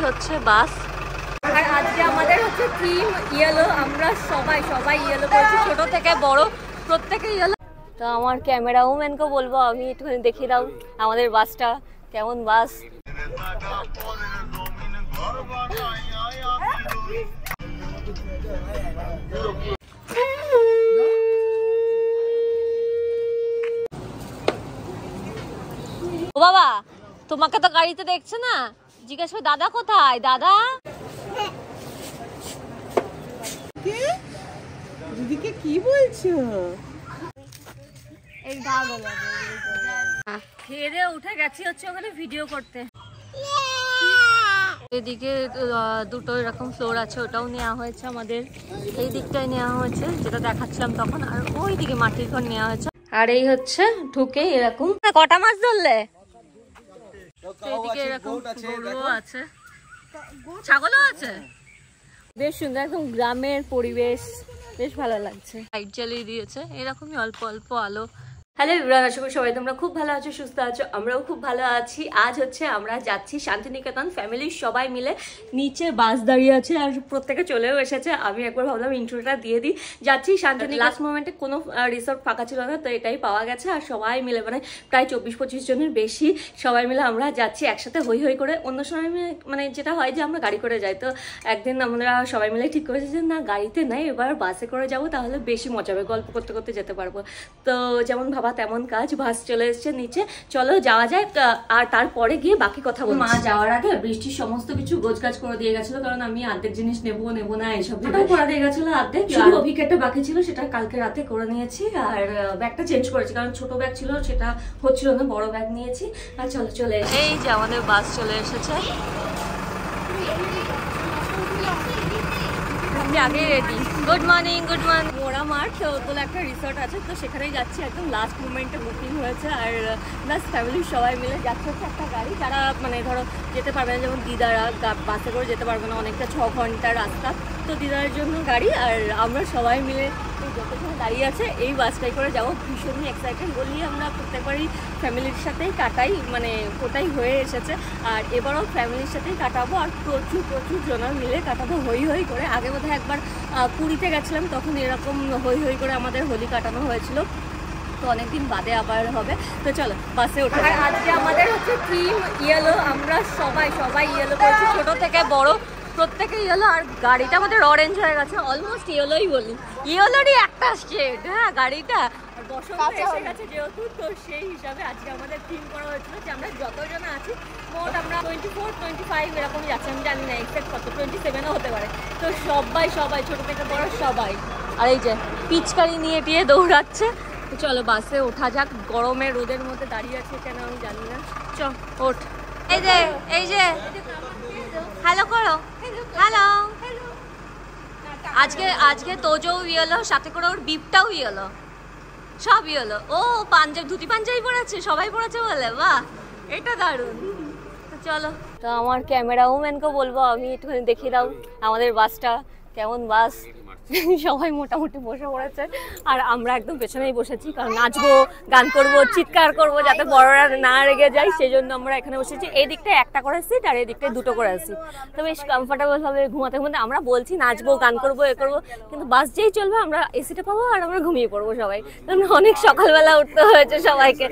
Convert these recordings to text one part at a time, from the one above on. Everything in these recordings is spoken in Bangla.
হচ্ছে বাস। আর আজকে আমাদের হচ্ছে থিম ইয়েলো, আমরা সবাই ইয়েলো করেছি, ছোট থেকে বড় প্রত্যেকে ইয়েলো। তো আমার ক্যামেরা ওম্যানকে বলবো আমি একটুখানি দেখিয়ে দাও আমাদের বাসটা কেমন বাস। ও বাবা, তোমাকে তো গাড়িতে দেখছে না, জিজ্ঞেস করে দাদা কোথায়, দাদা। দিদিকে কি বলছো? এই খেয়ে দিয়ে উঠে গেছি হচ্ছে ওখানে ভিডিও করতে। এদিকে দুটো এরকম ফ্লোর আছে, ওটাও নেওয়া হয়েছে আমাদের। এই দিকটাই নেওয়া হয়েছে যেটা দেখাচ্ছিলাম তখন, আর ওই দিকে মাটির ঘর নেওয়া হয়েছে। আর এই হচ্ছে ঢুকে এরকম। কটা মাছ ধরলে? এদিকে এরকম গরুও আছে, ছাগলও আছে। বেশ সুন্দর একদম গ্রামের পরিবেশ, বেশ ভালো লাগছে। লাইট জ্বালিয়ে দিয়েছে, এরকমই অল্প অল্প আলো। হ্যালো এভরিওয়ান, আশা করি সবাই তোমরা খুব ভালো আছো, সুস্থ আছো, আমরাও খুব ভালো আছি। আজ হচ্ছে আমরা যাচ্ছি শান্তিনিকেতন, ফ্যামিলির সবাই মিলে। নিচে বাস দাঁড়িয়ে আছে আর প্রত্যেকে চলেও এসেছে। আমি একবার ভাবলাম ইন্ট্রোটা দিয়ে দিই। যাচ্ছি শান্তিনিকেতন। লাস্ট মোমেন্টে কোনো রিসোর্ট ফাঁকা ছিল না, তো এটাই পাওয়া গেছে। আর সবাই মিলে মানে প্রায় 24-25 জনের বেশি সবাই মিলে আমরা যাচ্ছি একসাথে হই হই করে। অন্য সময় মানে যেটা হয় যে আমরা গাড়ি করে যাই, তো একদিন আমরা সবাই মিলে ঠিক করেছি যে না গাড়িতে নাই, এবার বাসে করে যাবো, তাহলে বেশি মজা হবে, গল্প করতে করতে যেতে পারবো। তো যেমন ভাবা তেমন কাজ, বাস চলে এসছে নিচে, চলো যাওয়া যায়। আর তারপরে গিয়ে বাকি কথা বলবো। মা যাওয়ার আগে বৃষ্টির সমস্ত কিছু গোছগাছ করে দিয়ে গেছিল, কারণ আমি অর্ধেক জিনিস নেবো না এইসব করে দিয়ে গেছিল অর্ধেক। শুধু অভিজ্ঞতা বাকি ছিল, সেটা কালকে রাতে করে নিয়েছি। আর ব্যাগটা চেঞ্জ করেছি, কারণ ছোট ব্যাগ ছিল সেটা হচ্ছিল না, বড় ব্যাগ নিয়েছি। আর চলো চলে এসে এই যে আমাদের বাস চলে এসেছে। আগে ready. Good morning, good morning. ওরা মাঠ বলে একটা রিসর্ট আছে, তো সেখানেই যাচ্ছি। একদম লাস্ট মোমেন্টে বুকিং হয়েছে। আর প্লাস ফ্যামিলির সবাই মিলে যাচ্ছে হচ্ছে একটা গাড়ি, যারা মানে ধরো যেতে পারবে না, যেমন দিদারা বাসে করে যেতে পারবে না, অনেকটা 6 ঘন্টার রাস্তা, তো দিদার জন্য গাড়ি। আর আমরা সবাই মিলে যতক্ষণ দাঁড়িয়ে আছে এই বাসটাই করে যাবো। ভীষণই এক্সাইটেড, বলি আমরা প্রত্যেকবারই ফ্যামিলির সাথেই কাটাই, মানে ওটাই হয়ে এসেছে। আর এবারও ফ্যামিলির সাথেই কাটাবো, আর প্রচুর জন মিলে কাটাবো হই হই করে। আগে বোধহয় একবার পুরীতে গেছিলাম, তখন এরকম হই হই করে আমাদের হোলি কাটানো হয়েছিল, তো অনেকদিন বাদে আবার হবে। তো চলো বাসে ওঠা। আর আজকে আমাদের হচ্ছে থিম ইয়েলো, আমরা সবাই ইয়েলো করেছি, ছোট থেকে বড় প্রত্যেকে ইয়েলো। আর গাড়িটা আমাদের অরেঞ্জ হয়ে গেছে, অলমোস্ট ইয়েলোই বলি, ইয়েলোরই একটা শেড। হ্যাঁ, গাড়িটা বসন্ত এসে গেছে যেহেতু, তো সেই হিসাবে আজকে আমাদের থিম করা হয়েছিল যে আমরা যতজন আছি মোট আমরা 24-25 এরকম যাচ্ছি। আমি জানি না এক্সাক্ট কত, 27ও হতে পারে। তো সবাই ছোট থেকে বড় সবাই। আর এই যে পিচকারি নিয়ে টিয়ে দৌড়াচ্ছে। চলো বাসে ওঠা যাক। গরমে রোদের মধ্যে দাঁড়িয়ে আছে কেন আমি জানি না। চল ওঠ। এই যে হ্যালো করো, হ্যালো। আজকে তোজও ইয়েলো, সাথে করে ওর বিপটাও ইয়েলো, সব ইয়েলো। ও ধুতি পাঞ্জাবি পরেছে, সবাই পরেছে বলে, বাহ এটা দারুণ। তো চলো, তো আমার ক্যামেরা ওম্যানকে বলবো আমি একটুখানি দেখিয়ে দাও আমাদের বাসটা কেমন বাস। সবাই মোটামুটি বসে পড়েছে, আর আমরা একদম পেছনেই বসেছি, কারণ নাচবো, গান করবো, চিৎকার করবো, যাতে বড়রা না রেগে যায়, সেই জন্য আমরা এখানে বসেছি। এই দিকটায় একটা করে সিট আর এই দিকটায় দুটো করে সিট, তো বেশ কমফোর্টেবল ভাবে ঘুমাতে ঘুমাতে আমরা বলছি নাচবো, গান করবো, এ করবো, কিন্তু বাস যেই চলবে আমরা এসিটা পাবো আর আমরা ঘুমিয়ে পড়বো সবাই। অনেক সকালবেলা উঠতে হয়েছে সবাইকে।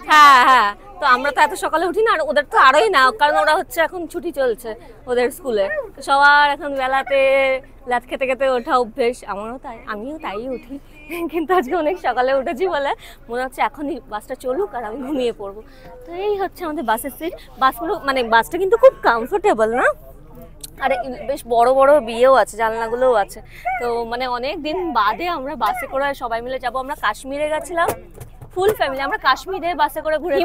হ্যাঁ, তো আমরা তো এত সকালে উঠি না, আর ওদের তো আরোই না, কারণ ওরা হচ্ছে এখন ছুটি চলছে ওদের স্কুলে, তো সবার এখন বেলাতে লাত খেতে খেতে ওঠা অভ্যেস। আমিও তাই উঠি, কিন্তু আজকে অনেক সকালে উঠেছি বলে মনে হচ্ছে এখনই বাসটা চলুক আর আমি ঘুমিয়ে পড়বো। তো এই হচ্ছে আমাদের বাসের সিট। বাসগুলো মানে বাসটা কিন্তু খুব কমফোর্টেবল না, আর বেশ বড় বড় বিয়েও আছে, জানলাগুলোও আছে। তো মানে অনেক দিন বাদে আমরা বাসে করে সবাই মিলে যাবো। আমরা কাশ্মীরে গেছিলাম ফুল ফ্যামিলি, আমরা কাশ্মীরে বাসে করে ঘুরে,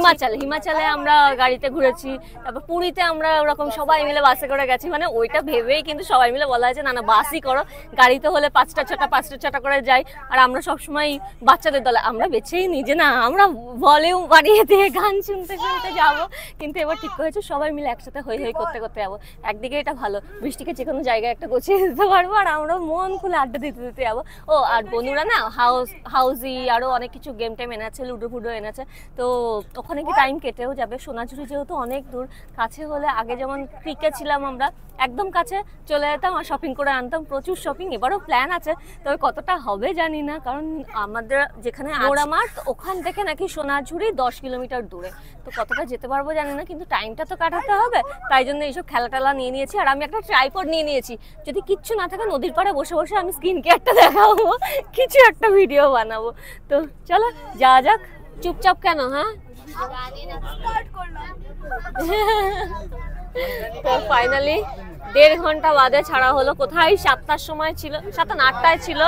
হিমাচলে আমরা গাড়িতে ঘুরেছি, তারপর পুরীতে আমরা ওরকম সবাই মিলে বাসে করে গেছি। মানে ওইটা ভেবেই কিন্তু সবাই মিলে বলা হয়েছে না বাসই করো, গাড়িতে হলে 5টা 6টা করে যাই। আর আমরা সবসময় বাচ্চাদের দলে আমরা বেছেই নিই যে না আমরা ভলিউম বাড়িয়ে দিয়ে গান শুনতে শুনতে যাবো, কিন্তু এবার ঠিক হয়েছে সবাই মিলে একসাথে হই হই করতে করতে যাবো। একদিকে এটা ভালো, বৃষ্টিকে যে কোনো জায়গায় একটা গুছিয়ে দিতে পারবো, আর আমরা মন খুলে আড্ডা দিতে যাবো। ও আর বন্ধুরা না হাউজি আরো অনেক কিছু গেম টেম এনেছে, লুডো ফুডো এনেছে। তো ওখানে কি টাইম কেটেও যাবে। সোনাঝুরি যেহেতু অনেক দূর, কাছে হলে আগে যেমন ক্রিকে ছিলাম আমরা, একদম কাছে চলে যেতাম আর শপিং করে আনতাম, প্রচুর শপিং। এবারও প্ল্যান আছে, তবে কতটা হবে জানি না, কারণ আমাদের যেখানে আমার ওখান থেকে নাকি সোনাঝুরি 10 কিলোমিটার দূরে, তো কতটা যেতে পারবো জানি না, কিন্তু টাইমটা তো কাটাতে হবে। তাই জন্য এইসব খেলা টেলা নিয়ে নিয়েছি। আর আমি একটা ট্রাইপড নিয়ে নিয়েছি, যদি কিচ্ছু না থাকে নদীর পাড়ে বসে বসে আমি স্কিন কেয়ারটা দেখাবো, কিছু একটা ভিডিও বানাবো। তো চলো যাওয়া যাক। চুপচাপ কেন? হ্যাঁ, তো ফাইনালি 1.5 ঘন্টা বাদে ছাড়া হলো। কোথায় 7টার সময় ছিল, 7টা না 8টায় ছিল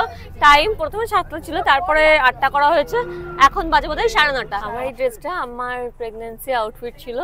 টাইম। প্রথমে 7টা ছিল, তারপরে 8টা করা হয়েছে, এখন বাজে বোধহয় 9:30। আমার এই ড্রেসটা আমার প্রেগনেন্সি আউটফিট ছিল,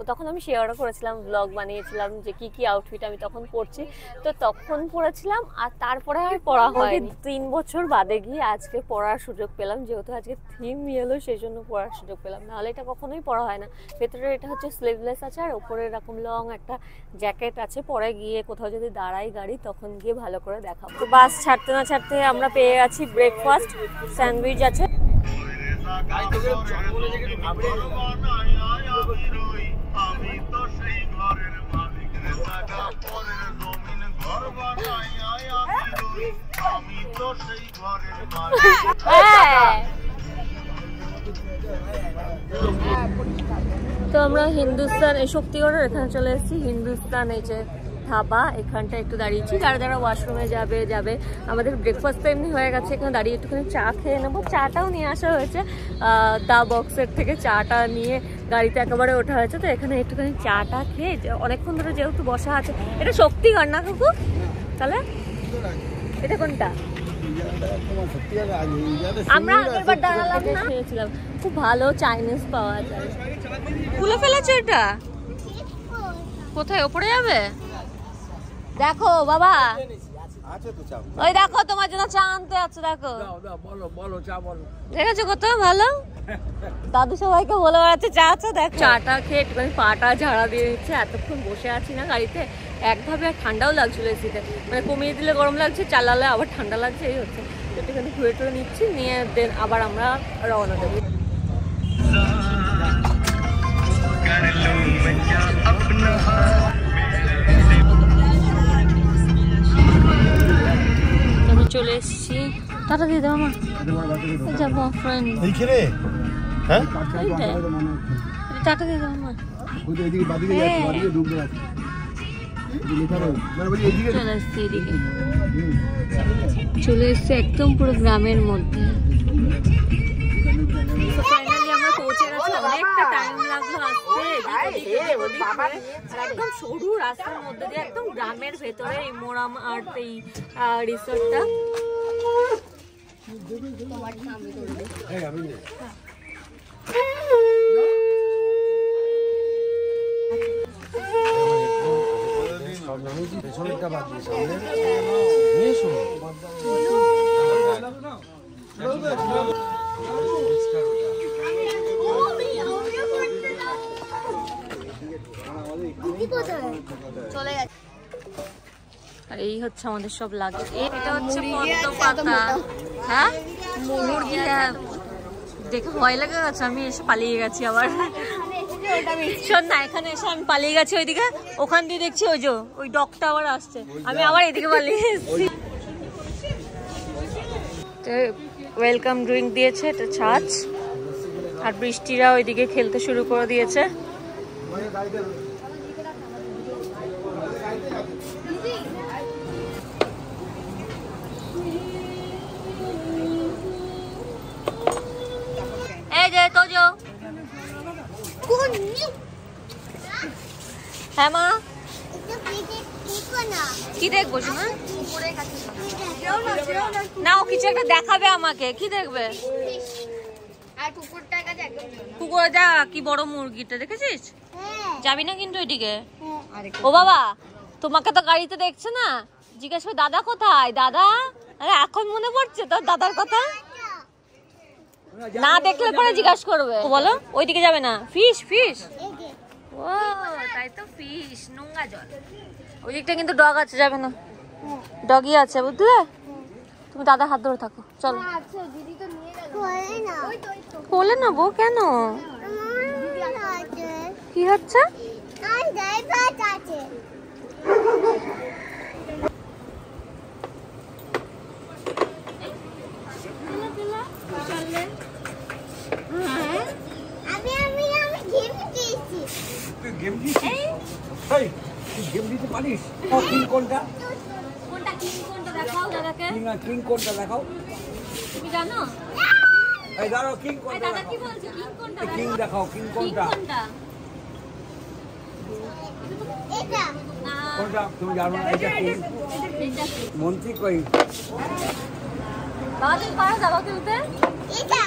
তখন আমি শেয়ারও করেছিলাম, ব্লগ বানিয়েছিলাম যে কি কি আউটফিট আমি তখন পরছি। তো তখন পরেছিলাম, আর তারপরে আর পরা হয়নি। 3 বছর বাদে গিয়ে আজকে পরার সুযোগ পেলাম, যেহেতু আজকে থিম ইয়েলো, সেই জন্য পরার সুযোগ পেলাম, নাহলে এটা কখনোই পরা হয় না। ভেতরে এটা হচ্ছে স্লিভলেস আছে, আর ওপরে এরকম লং একটা জ্যাকেট আছে। পরে গিয়ে কোথাও যদি দাঁড়াই গাড়ি, তখন গিয়ে ভালো করে দেখাবো। তো বাস ছাড়তে না ছাড়তে আমরা পেয়ে গেছি ব্রেকফাস্ট, স্যান্ডউইচ আছে। তো আমরা হিন্দুস্তান, এই শক্তিগড়ের এখানে চলে এসেছি। হিন্দুস্তান এই যে ধাবা, এখানটা একটু দাঁড়িয়েছি। যারা যারা ওয়াশরুমে যাবে। আমাদের ব্রেকফাস্ট তো এমনি হয়ে গেছে, এখানে দাঁড়িয়ে একটুখানি চা খেয়ে নেবো। চাটাও নিয়ে আসা হয়েছে, দা বক্সের থেকে চাটা নিয়ে গাড়িতে একেবারে ওঠা হয়েছে। তো এখানে একটুখানি চাটা খেয়ে, অনেকক্ষণ ধরে যেহেতু বসা আছে। এটা শক্তিগড় না কাকু? তাহলে এটা কোনটা? আমরা আগেরবার দাঁড়ালাম না, খেয়েছিলাম। খুব ভালো চাইনিজ পাওয়া যায়। খুলে ফেলেছে এটা, কোথায় ওপরে যাবে? দেখো বাবা, ওই দেখো তোমার জন্য চা আনতে আছে, দেখো। দেখেছো কত ভালো, দাদু সবাইকে বলে বেড়াচ্ছে চা আছে। দেখো চাটা খেয়ে একটুখানি পাটা ঝাড়া দিয়ে দিচ্ছে। এতক্ষণ বসে আছি না গাড়িতে, একভাবে আর ঠান্ডাও লাগছিল এসিতে, মানে কমিয়ে দিলে গরম লাগছে, চালালে আবার ঠান্ডা লাগছে, এই হচ্ছে। একটুখানি ঘুরে টুরে নিচ্ছি, নিয়ে দেন আবার আমরা রওনা দেবো। আমি চলে এসেছি। টাটা দিয়ে দাও আমার, যাবো ফ্রেন্ড। হ্যাঁ টাটা দিয়ে দাও আমার। চলে এসছি একদম পুরো গ্রামের মধ্যে। অনেকটা টাইম লাগলো আসতে, একদম সরু রাস্তার মধ্যে দিয়ে, একদম গ্রামের ভেতরে এই মোরাম আর এই রিসোর্টটা। আর এই হচ্ছে আমাদের সব লাগে। এটা হচ্ছে পদ্ম পাতা। হ্যাঁ মুরগি, হ্যাঁ দেখে ভয় লেগে গেছে, আমি এসে পালিয়ে গেছি আবার। শোন না, এখানে এসে আমি পালিয়ে গেছি ওইদিকে, ওখান দিয়ে দেখছি ওই যে ওই ডগটা আবার আসছে, আমি আবার এদিকে পালিয়ে এসেছি। ওয়েলকাম ড্রিঙ্ক দিয়েছে, এটা ছাঁচ। আর বৃষ্টিরা ওইদিকে খেলতে শুরু করে দিয়েছে। এই যে তোজো, হ্যাঁ মা কি দেখবো শোনা? না ও কিছু একটা দেখাবে আমাকে, কি দেখবে? কুকুর যা, কি বড় মুরগিটা দেখেছিস? যাবি না কিন্তু এদিকে। ও বাবা, তোমাকে তো গাড়িতে দেখছে না, জিজ্ঞেস করে দাদা কোথায়? দাদা, আরে এখন মনে পড়ছে তোর দাদার কথা? না দেখলে পরে জিজ্ঞাসা করবে। বলো ওইদিকে যাবে না। ফিশ ফিশ, ও তাই তো, ফিশ নোংরা জল। ওই দিকটা কিন্তু ডগ আছে, যাবে না, ডগই আছে বুঝলে। তুমি দাদা হাত ধরে থাকো, চলো। কোলে নেবো কেন? কি হচ্ছে? তুমি জানো? দাদা কি বলছে? কিং দেখাও, কিং কোনটা? কোনটা তুমি জানো না? এটা কিং মন্ত্রী কই? বাবা তুমি পারো দাবা খেলতে? এটা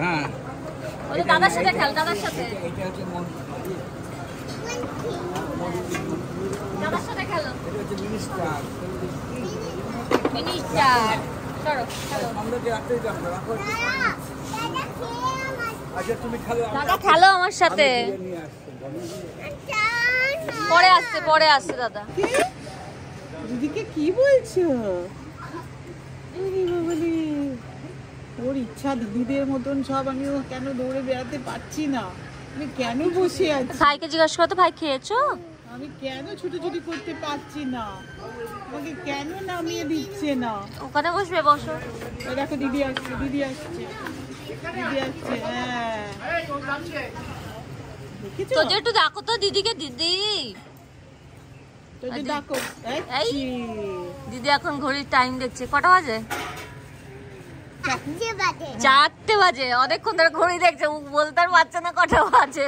হ্যাঁ, ওই দাদার সাথে খেল, দাদার সাথে। এটা হচ্ছে মন্ত্রী, দাদার সাথে খেলো। এটা হচ্ছে মিনিস্টার, মিনিস্টার। চলো খেলো, আমরা যে রাখতে যাব রাখো। আচ্ছা তুমি খেলো, দাদা খেলো আমার সাথে। পরে আসছে দাদা। দিদিকে কি বলছো? ওর ইচ্ছা দিদিদের মতন সব, আমিও কেন দৌড়ে বেড়াতে পারছি না, আমি কেন বসে আছি? ভাইকে জিজ্ঞাসা করতে, ভাই খেয়েছো? আমি কেন ছুটোছুটি করতে পারছি না, আমাকে কেন নামিয়ে দিচ্ছে না? ওখানে বসবে, বসো। ওই দেখো দিদি আসছে, দিদি আসছে, দিদি আসছে। হ্যাঁ দেখেছো? তো একটু দেখো তো দিদিকে, দিদি তো যে দেখো, এই দিদি এখন ঘড়ির টাইম দেখছে। কটা বাজে? 4টে বাজে। অনেকক্ষণ ধরে ঘড়ি দেখছে, বলতে আর পারছে না কটা বাজে।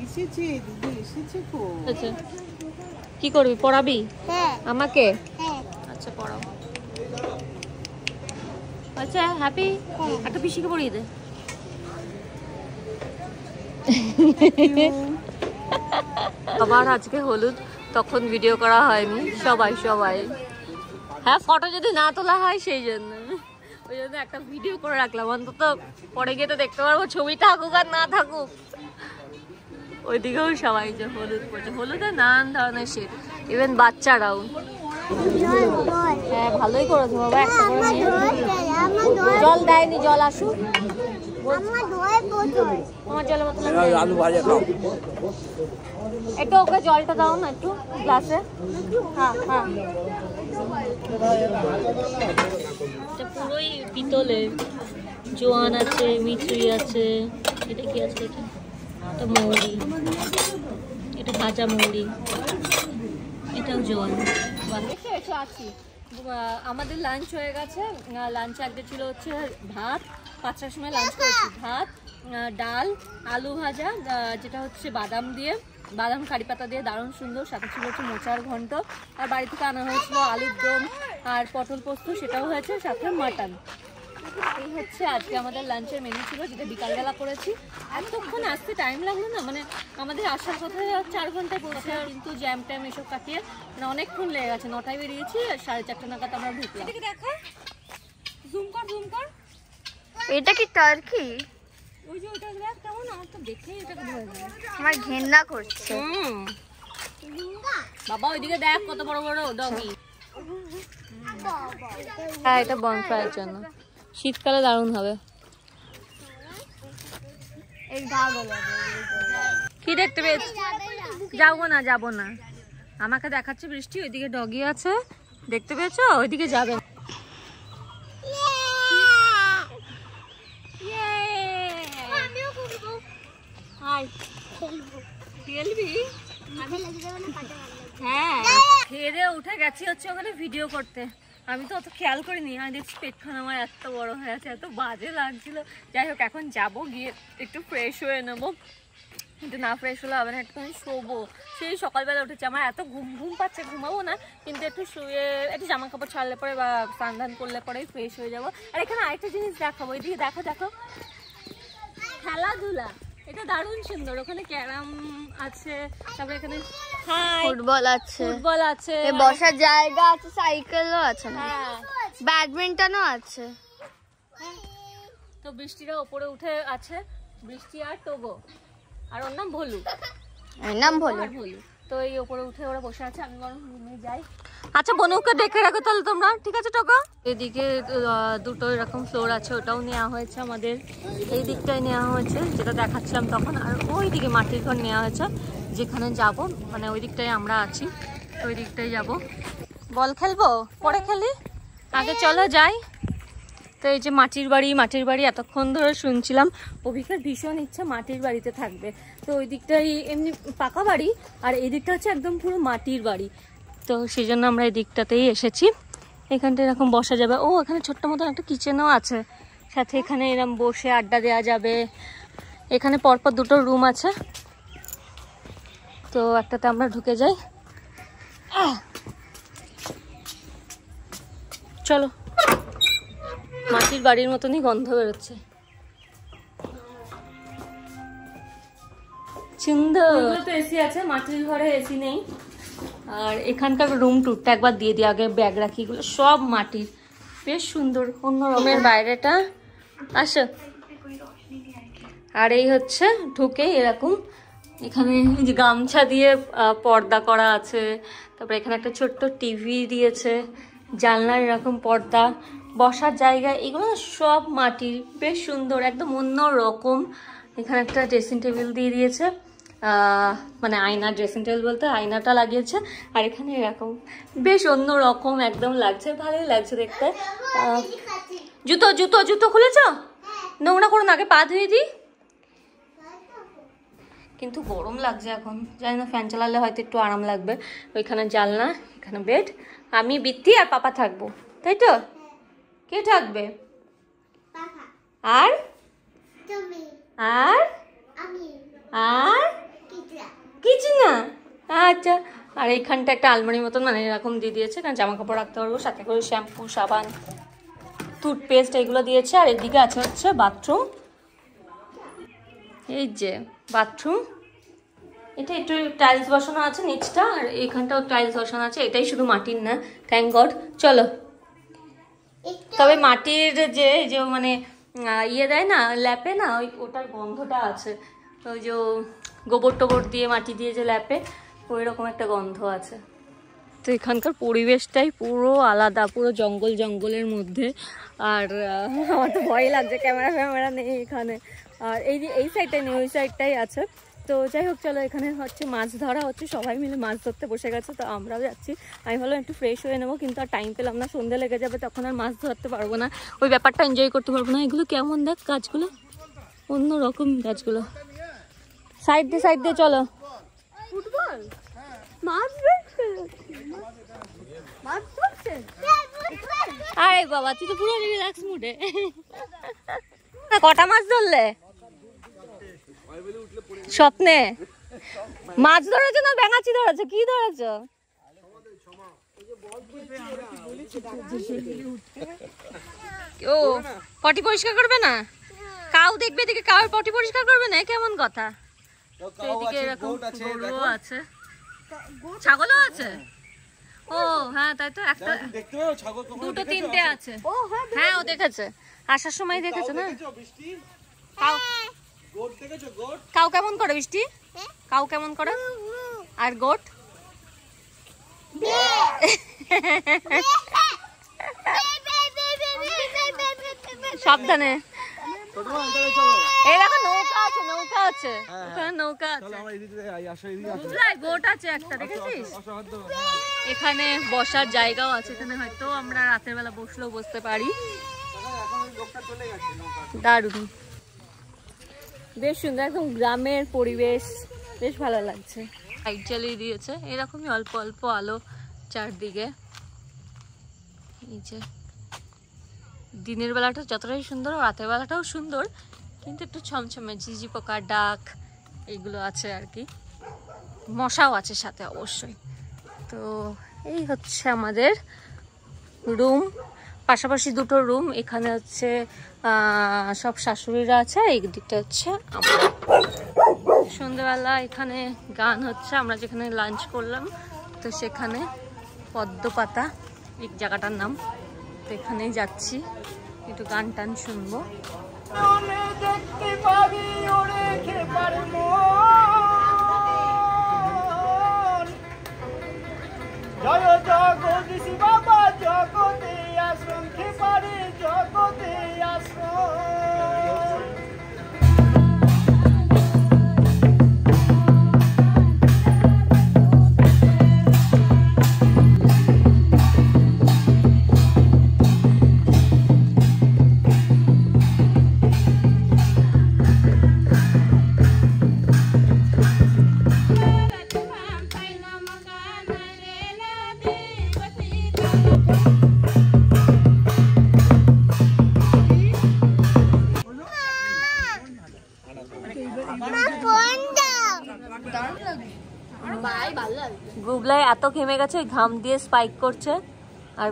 এসেছে দিদি, এসেছে কো? আচ্ছা কি করবি, পড়াবি? হ্যাঁ আমাকে? হ্যাঁ। আচ্ছা পড়াও। আচ্ছা হ্যাপি, একটা পিসিকে পড়িয়ে দে। আবার আজকে হলুদ, তখন ভিডিও করা হয়নি। সবাই হ্যাঁ, ফটো যদি না তোলা হয় সেই জন্য, ওই জন্য একটা ভিডিও করে রাখলাম, অন্তত পরে গিয়ে তো দেখতে পারবো ছবি থাকুক আর না থাকুক। ওইদিকেও সবাই যে হলুদ পড়ছে, হলুদে নানান ধরনের শেড, ইভেন বাচ্চারাও। হ্যাঁ ভালোই করেছো বাবা, একটা করে নিয়ে। জল দেয়নি, জল আসুক। আমার জলের বোতল আলু ভাজা খাও, একটু ওকে জলটা দাও না একটু গ্লাসে। হ্যাঁ হ্যাঁ, এটা পুরোই পিতলের। জোয়ান আছে, মিছরি আছে, এটা কি আছে? এটা মৌরি, এটা ভাজা মৌরি, এটাও জোয়ান। আছি। আমাদের লাঞ্চ হয়ে গেছে। লাঞ্চ আগে ছিল হচ্ছে ভাত, 5টার সময় লাঞ্চ করেছি। ভাত, ডাল, আলু ভাজা, যেটা হচ্ছে বাদাম দিয়ে, বাদাম কারি পাতা দিয়ে দারুণ সুন্দর। সাথে ছিল হচ্ছে মোচার ঘন্ট, আর বাড়ি থেকে আনা হয়েছিল আলুর দম আর পটল পোস্ত, সেটাও হয়েছে, সাথে মাটন। এই হচ্ছে আজকে আমাদের লাঞ্চের মেনু ছিল, যেটা বিকালবেলা করেছি। এতক্ষণ আসতে টাইম লাগলো না, মানে আমাদের আসার কথা 4 ঘন্টায় পৌঁছে, কিন্তু জ্যাম ট্যাম এসব কাটিয়ে মানে অনেকক্ষণ লেগে গেছে। 9টায় বেরিয়েছি, 4:30 নাগাদ আমরা ঢুকলাম। দেখা জুম কর। এটা কি টার্কি? ওই যে ওটা দেখ কেমন, আমার তো দেখেই এটাকে ভয় লাগে, আমার ঘেন্না করছে। বাবা ওইদিকে দেখ কত বড় বড় ডগি। হ্যাঁ এটা বনফায়ারের জন্য, শীতকালে দারুণ হবে। কি দেখতে পেয়েছি? যাবো না, আমাকে দেখাচ্ছে বৃষ্টি, ওইদিকে ডগি আছে, দেখতে পেয়েছো? ওইদিকে যাবে। হ্যাঁ খেয়ে উঠে গেছি হচ্ছে ওখানে ভিডিও করতে। আমি তো অত খেয়াল করিনি, আমি দেখছি পেটখানা আমার এত বড় হয়ে আছে, এত বাজে লাগছিল। যাই হোক এখন যাবো, গিয়ে একটু ফ্রেশ হয়ে নেবো। কিন্তু না ফ্রেশ হলে হবে না, একটুখানি শোবো। সেই সকালবেলা উঠেছি, আমার এত ঘুম পাচ্ছে, ঘুমাবো না, কিন্তু একটু শুয়ে একটু জামা কাপড় ছাড়লে পরে বা স্নান করলে পরেই ফ্রেশ হয়ে যাবো। আর এখানে আরেকটা জিনিস দেখাবো, এদিকে দেখো খেলাধুলা, এটা দারুণ সুন্দর। ওখানে ক্যারাম আছে, তারপরে এখানে ফুটবল আছে, বসার জায়গা আছে, সাইকেলও আছে, হ্যাঁ ব্যাডমিন্টনও আছে। তো বৃষ্টিরা উপরে উঠে আছে, বৃষ্টি আর টোগো, আর ওর নাম ভোলু। নাম ভোলু। তো তো এই ওপরে উঠে ওরা বসে আছে, আমি বরং রুমে যাই। আচ্ছা বনুকে ডেকে রাখো তাহলে তোমরা, ঠিক আছে টাকা। এদিকে দুটো এরকম ফ্লোর আছে, ওটাও নেওয়া হয়েছে আমাদের। এই দিকটায় নেওয়া হয়েছে যেটা দেখাচ্ছিলাম তখন, আর ওই দিকে মাটির ঘর নেওয়া হয়েছে যেখানে যাব, মানে ওই দিকটায় আমরা আছি, ওই দিকটায় যাব। বল খেলবো পরে খেলি, আগে চলো যাই। তো এই যে মাটির বাড়ি এতক্ষণ ধরে শুনছিলাম, অভিকার ভীষণ ইচ্ছা মাটির বাড়িতে থাকবে। তো ওই দিকটাই এমনি পাকা বাড়ি, আর এই দিকটা হচ্ছে একদম পুরো মাটির বাড়ি। তো সেই জন্য আমরা এই দিকটাতেই এসেছি। এখানটা এরকম বসা যাবে, ও এখানে ছোট্ট মতন একটা কিচেনও আছে সাথে, এখানে এরকম বসে আড্ডা দেওয়া যাবে। এখানে পরপর দুটো রুম আছে, তো একটাতে আমরা ঢুকে যাই। চলো, মাটির বাড়ির মতনই গন্ধ বেরোচ্ছে, সুন্দর। তো এসি আছে, মাটির ঘরে এসি নেই। আর এখানকার রুম টুরটা একবার দিয়ে দিই, আগে ব্যাগ রাখি, এগুলো সব মাটির, বেশ সুন্দর অন্য রুমের বাইরেটা। আসো। আর এই হচ্ছে ঢুকে এরকম, এখানে যে গামছা দিয়ে পর্দা করা আছে, তারপরে এখানে একটা ছোট্ট টিভি দিয়েছে, জানলার এরকম পর্দা, বসার জায়গা, এগুলো সব মাটির, বেশ সুন্দর, একদম অন্য রকম। এখানে একটা ড্রেসিং টেবিল দিয়ে দিয়েছে, মানে আয়না, ড্রেসিং টেবিল বলতে আয়নাটা লাগিয়েছে। আর এখানে এরকম বেশ অন্য রকম একদম লাগছে, ভালোই লাগছে দেখতে। জুতো জুতো জুতো খুলেছ? নোংরা করুন, আগে পা ধুয়ে দিই। কিন্তু গরম লাগছে এখন, জানি না ফ্যান চালালে হয়তো একটু আরাম লাগবে। ওইখানে জানলা, এখানে বেড, আমি বৃত্তি আর পাপা থাকবো, তাই তো? কে থাকবে? আর আর আর কিছু না। আচ্ছা, আর এইখানটা একটা আলমারির মতন মানে এরকম দিয়ে দিয়েছে, কারণ জামা কাপড় রাখতে পারবো, সাথে করে শ্যাম্পু, সাবান, টুথপেস্ট এগুলো দিয়েছে। আর এদিকে আছে হচ্ছে বাথরুম, এই যে বাথরুম, এটা একটু টাইলস বসানো আছে নিচটা, আর এইখানটাও টাইলস বসানো আছে, এটাই শুধু মাটির না, থ্যাংক গড। চলো, তবে মাটির যে যে মানে ইয়ে দেয় না ল্যাপে না, ওটার গন্ধটা আছে, ওই যে গোবর টোবর দিয়ে মাটি দিয়ে যে ল্যাপে, ওই রকম একটা গন্ধ আছে। তো এখানকার পরিবেশটাই পুরো আলাদা, পুরো জঙ্গল জঙ্গলের মধ্যে। আর আমার তো ভয় লাগছে, ক্যামেরা নেই এখানে, আর এই সাইডটাই নেই, ওই সাইডটাই আছে। তো যাই হোক, চলো, এখানে হচ্ছে মাছ ধরা হচ্ছে, সবাই মিলে মাছ ধরতে বসে গেছে, তো আমরাও যাচ্ছি। আমি ভাবলাম একটু ফ্রেশ হয়ে নেবো, কিন্তু আর টাইম পেলাম না, সন্ধ্যে লেগে যাবে, তখন আর মাছ ধরতে পারবো না, ওই ব্যাপারটা এনজয় করতে পারবো না। এগুলো কেমন দেখ গাছগুলো, অন্য রকম গাছগুলো। সাইড দিয়ে চলো। ফুটবল মাছ আরে বাবা, তুই তো পুরো রিল্যাক্স মুডে। কটা মাছ ধরলে স্বপ্নে? মাছ ধরেছো না ব্যাঙাচি ধরেছো, কি ধরেছো? ও পটি পরিষ্কার করবে না? কাউ দেখবে, এদিকে কাউর পটি পরিষ্কার করবে না, কেমন কথা? এদিকে এরকম গরু আছে, ছাগলও আছে। ও হ্যাঁ, তাই তো, একটা দুটো তিনটে আছে। হ্যাঁ, ও দেখেছে, আসার সময় দেখেছে না। কাউ কেমন করে বৃষ্টি? কাউ কেমন করে? আর গোট? সাবধানে। এই দেখো নৌকা আছে, নৌকা আছে ওখানে, নৌকা আছে, বুঝলাই? গোট আছে একটা, দেখেছিস? এখানে বসার জায়গাও আছে, এখানে হয়তো আমরা রাতের বেলা বসলেও বসতে পারি। দারুণ, বেশ সুন্দর, একদম গ্রামের পরিবেশ, বেশ ভালো লাগছে। লাইট জ্বালিয়ে দিয়েছে, এরকমই অল্প অল্প আলো চারদিকে। এই যে দিনের বেলাটা যতটাই সুন্দর, রাতের বেলাটাও সুন্দর, কিন্তু একটু ছমছমে, ঝিঝি পোকার ডাক এইগুলো আছে আর কি, মশাও আছে সাথে অবশ্যই। তো এই হচ্ছে আমাদের রুম, পাশাপাশি দুটো রুম। এখানে হচ্ছে সব শাশুড়িরা আছে, এই দিকটা হচ্ছে আমরা। সন্ধ্যেবেলা এখানে গান হচ্ছে, আমরা যেখানে লাঞ্চ করলাম তো সেখানে, পদ্মপাতা এই জায়গাটার নাম, তো এখানেই যাচ্ছি, একটু গান টান শুনবো। জয় জগদীশ বাবা জগতে আশ্রম খেপারে জগতে আশ্রম। গুবলাই এত ঘেমে গেছে ঘাম দিয়ে স্পাইক করছে আর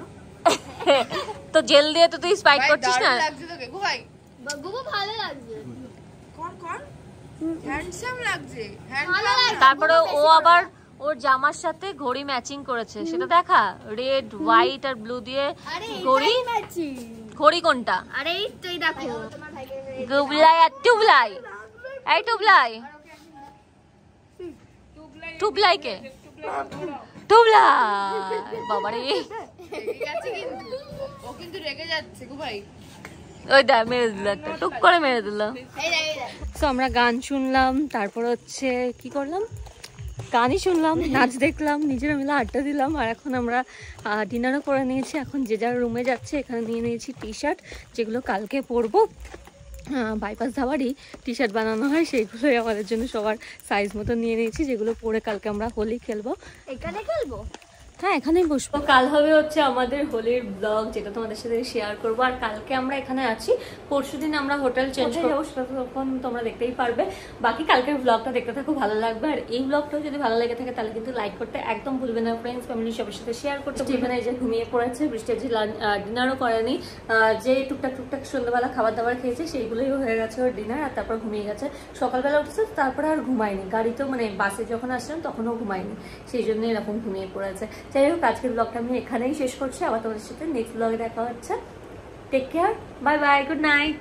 তো জেল দিয়ে তো তুই স্পাইক করছিস না। তারপরে ও আবার ওর জামার সাথে ঘড়ি ম্যাচিং করেছে, সেটা দেখা, রেড হোয়াইট আর ব্লু দিয়ে ঘড়ি। ঘড়ি কোনটা? আরে এই তুই দেখো গুবলাই আর টুবলাই। এই টুবলাই, টুবলাই কে? টুবলাই বাবারে, ও কিন্তু রেগে যাচ্ছে গো ভাই। ওই দেখ মেরে দিল, একটা টুক করে মেরে দিল। তো আমরা গান শুনলাম, তারপর হচ্ছে কি করলাম, গানই শুনলাম, নাচ দেখলাম, নিজেরা মিলে আড্ডা দিলাম। আর এখন আমরা ডিনারও করে নিয়েছি। এখন যে যার রুমে যাচ্ছে। এখানে নিয়ে নিয়েছি টি শার্ট, যেগুলো কালকে পরবো। বাইপাস ধাবারই টি শার্ট বানানো হয়, সেইগুলোই আমাদের জন্য সবার সাইজ মতো নিয়ে নিয়েছি, যেগুলো পরে কালকে আমরা হোলি খেলবো। এখানে খেলবো? হ্যাঁ, এখানেই বসবো। কাল হবে হচ্ছে আমাদের হোলির ব্লগ, যেটা তোমাদের সাথে শেয়ার করবো। আর কালকে আমরা এখানে আছি, পরশুদিন আমরা হোটেল চেঞ্জ করবো, সেটা তখন তোমরা দেখতেই পারবে। বাকি কালকের ব্লগটা দেখতে থাকো, ভালো লাগবে। আর এই ব্লগটাও যদি ভালো লেগে থাকে তাহলে কিন্তু লাইক করতে একদম ভুলবে না, ফ্রেন্ডস ফ্যামিলি সবার সাথে শেয়ার করতে ভুলবে না। এই যে ঘুমিয়ে পড়েছে, বৃষ্টি যে ডিনারও করেনি, যে টুকটাক সন্ধ্যাবেলা খাবার দাবার খেয়েছে সেইগুলোই হয়ে গেছে ওর ডিনার। আর তারপর ঘুমিয়ে গেছে, সকালবেলা উঠেছে, তারপরে আর ঘুমায়নি। গাড়িতেও মানে বাসে যখন আসলাম তখনও ঘুমায়নি, সেই জন্য এরকম ঘুমিয়ে পড়েছে। যাই হোক, আজকের ব্লগটা আমি এখানেই শেষ করছি। আবার তোমাদের সাথে নেক্সট ব্লগে দেখা হচ্ছে। Take care, bye bye, good night.